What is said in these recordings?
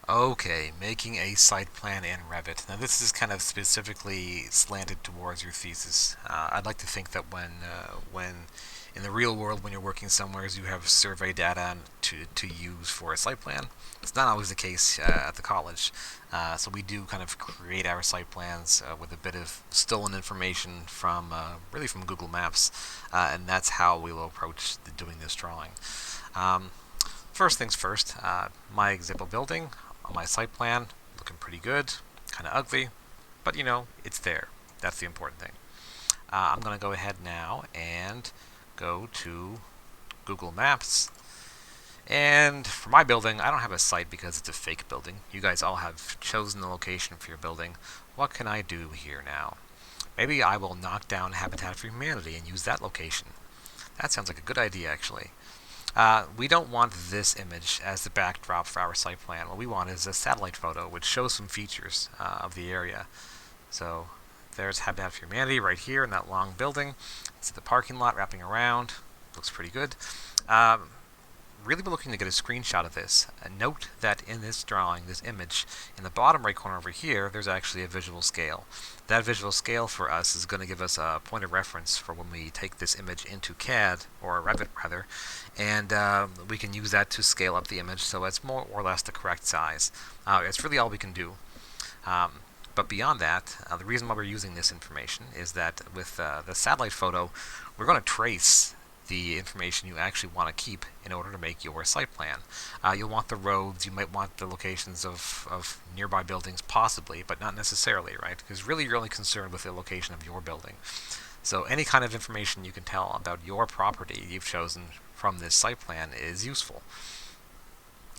Okay, making a site plan in Revit. Now this is kind of specifically slanted towards your thesis. I'd like to think that when in the real world, when you're working somewhere, you have survey data to use for a site plan. It's not always the case at the college. So we do kind of create our site plans with a bit of stolen information from really from Google Maps, and that's how we will approach doing this drawing. Um, First things first, my example building on my site plan, looking pretty good, kind of ugly, but it's there. That's the important thing. I'm going to go ahead now and go to Google Maps. And for my building, I don't have a site because it's a fake building. You guys all have chosen the location for your building. What can I do here now? Maybe I will knock down Habitat for Humanity and use that location. That sounds like a good idea, actually. We don't want this image as the backdrop for our site plan. What we want is a satellite photo which shows some features of the area. So there's Habitat for Humanity right here in that long building. It's the parking lot wrapping around. Looks pretty good. Really be looking to get a screenshot of this. Note that in this drawing, this image, in the bottom right corner over here, there's actually a visual scale. That visual scale for us is going to give us a point of reference for when we take this image into CAD, or Revit rather, and we can use that to scale up the image so it's more or less the correct size. It's really all we can do. But beyond that, the reason why we're using this information is that with the satellite photo, we're going to trace the information you actually want to keep in order to make your site plan. You'll want the roads, you might want the locations of nearby buildings possibly, but not necessarily, right? Because really you're only concerned with the location of your building. So any kind of information you can tell about your property you've chosen from this site plan is useful.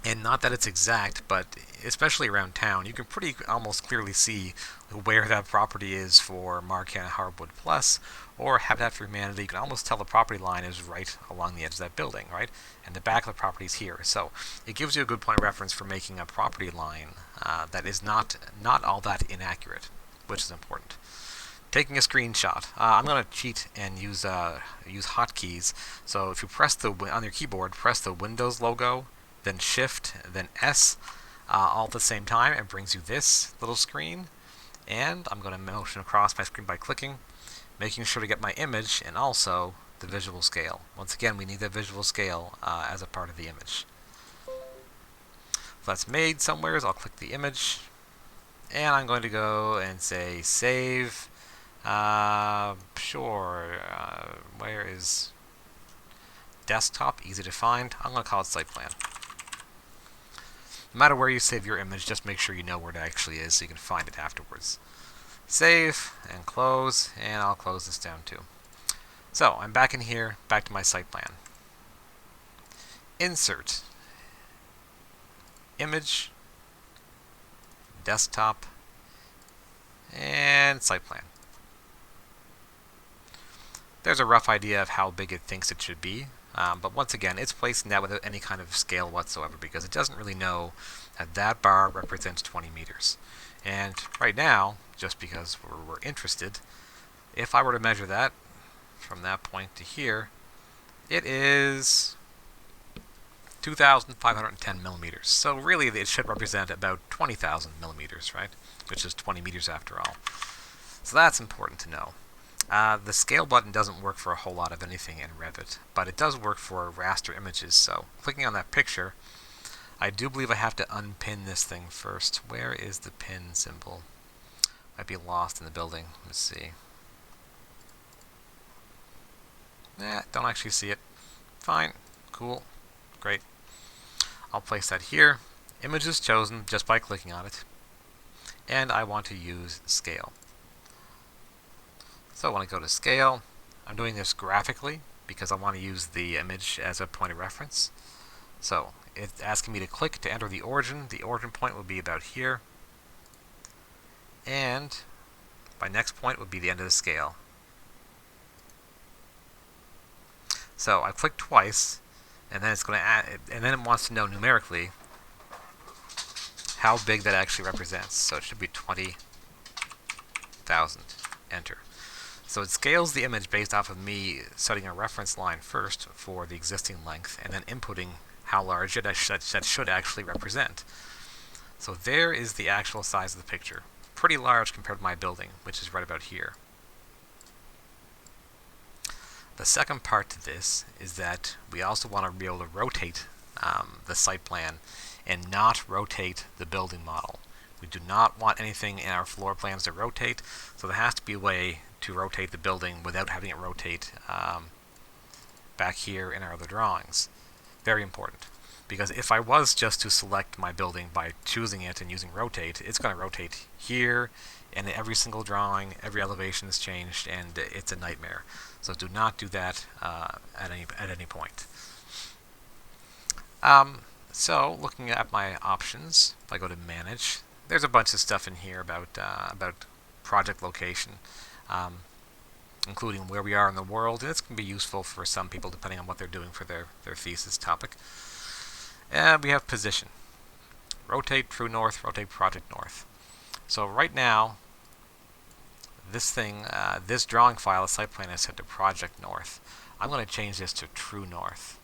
And not that it's exact, but especially around town, you can pretty almost clearly see where that property is for Marquette Hardwood Plus or Habitat for Humanity. You can almost tell the property line is right along the edge of that building, right? And the back of the property is here. So it gives you a good point of reference for making a property line that is not all that inaccurate, which is important. Taking a screenshot. I'm going to cheat and use hotkeys. So if you press on your keyboard, press the Windows logo, then Shift, then S, all at the same time. It brings you this little screen. And I'm going to motion across my screen by clicking, making sure to get my image and also the visual scale. Once again, we need the visual scale as a part of the image. So that's made somewhere. I'll click the image. And I'm going to go and say save. Sure. Where is desktop? Easy to find. I'm going to call it site plan. No matter where you save your image, just make sure you know where it actually is so you can find it afterwards. Save and close, and I'll close this down too. So I'm back in here, back to my site plan. Insert, image, desktop, and site plan. There's a rough idea of how big it thinks it should be. But once again, it's placing that without any kind of scale whatsoever because it doesn't really know that that bar represents 20 meters. And right now, just because we're interested, if I were to measure that from that point to here, it is 2,510 millimeters. So really, it should represent about 20,000 millimeters, right? Which is 20 meters after all. So that's important to know. The scale button doesn't work for a whole lot of anything in Revit, but it does work for raster images. So clicking on that picture, I do believe I have to unpin this thing first. Where is the pin symbol? Might be lost in the building. Let's see. Don't actually see it. Fine. Cool. Great. I'll place that here. Image is chosen just by clicking on it. And I want to use scale. So when I go to scale, I'm doing this graphically because I want to use the image as a point of reference. So it's asking me to click to enter the origin. The origin point would be about here. And my next point would be the end of the scale. So I click twice, and then it's going to add, and then it wants to know numerically how big that actually represents. So it should be 20,000. Enter. So it scales the image based off of me setting a reference line first for the existing length and then inputting how large that should actually represent. So there is the actual size of the picture. Pretty large compared to my building, which is right about here. The second part to this is that we also want to be able to rotate the site plan and not rotate the building model. We do not want anything in our floor plans to rotate, so there has to be a way to rotate the building without having it rotate back here in our other drawings. Very important, because if I was just to select my building by choosing it and using rotate, it's going to rotate here, and every single drawing, every elevation is changed, and it's a nightmare. So do not do that at any point. So looking at my options, if I go to Manage, there's a bunch of stuff in here about project location, including where we are in the world, and this can be useful for some people depending on what they're doing for their thesis topic. And we have position. Rotate true north, rotate project north. So right now, this drawing file, the site plan, is set to project north. I'm going to change this to true north,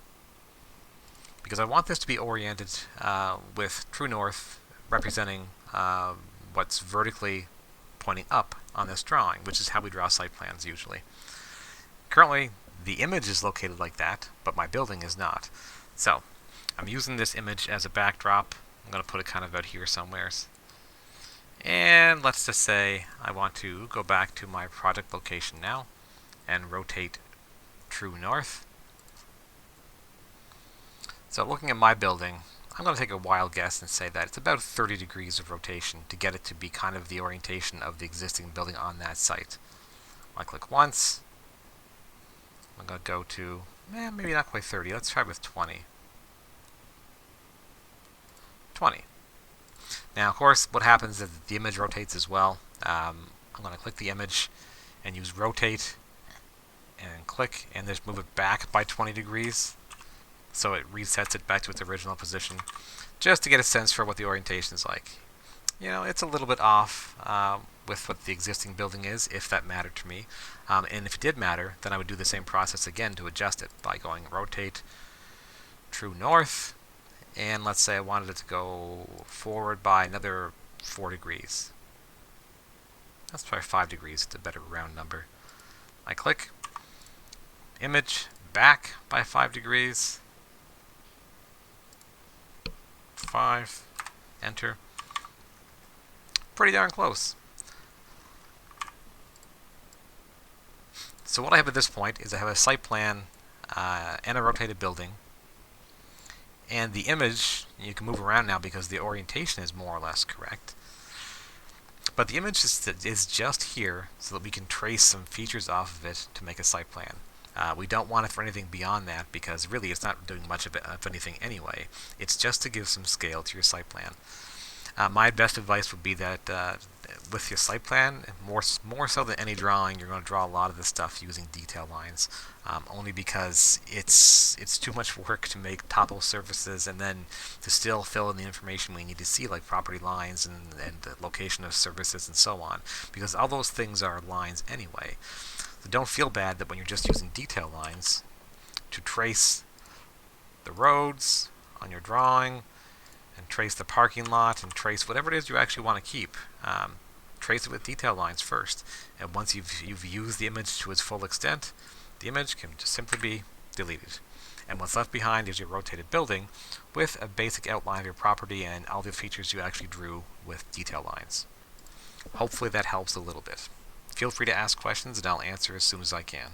because I want this to be oriented with true north representing what's vertically pointing up on this drawing, which is how we draw site plans usually. Currently, the image is located like that, but my building is not. So I'm using this image as a backdrop. I'm going to put it kind of out here somewhere. And let's just say I want to go back to my project location now and rotate true north. So looking at my building, I'm going to take a wild guess and say that it's about 30 degrees of rotation to get it to be kind of the orientation of the existing building on that site. I click once. I'm going to go to, maybe not quite 30. Let's try with 20. 20. Now, of course, what happens is the image rotates as well. I'm going to click the image and use rotate and click and just move it back by 20 degrees. So it resets it back to its original position, just to get a sense for what the orientation is like. You know, it's a little bit off with what the existing building is, if that mattered to me. And if it did matter, then I would do the same process again to adjust it by going rotate true north, and let's say I wanted it to go forward by another 4 degrees. Let's try 5 degrees, it's a better round number. I click, image back by 5 degrees, 5, enter. Pretty darn close. So what I have at this point is I have a site plan and a rotated building, and the image you can move around now because the orientation is more or less correct. But the image is just here so that we can trace some features off of it to make a site plan. We don't want it for anything beyond that because really it's not doing much of anything anyway. It's just to give some scale to your site plan. My best advice would be that with your site plan, more so than any drawing, you're going to draw a lot of this stuff using detail lines, only because it's too much work to make topple surfaces and then to still fill in the information we need to see, like property lines and the location of services and so on, because all those things are lines anyway. So don't feel bad that when you're just using detail lines to trace the roads on your drawing, and trace the parking lot, and trace whatever it is you actually want to keep. Trace it with detail lines first, and once you've used the image to its full extent, the image can just simply be deleted. And what's left behind is your rotated building with a basic outline of your property and all the features you actually drew with detail lines. Hopefully that helps a little bit. Feel free to ask questions and I'll answer as soon as I can.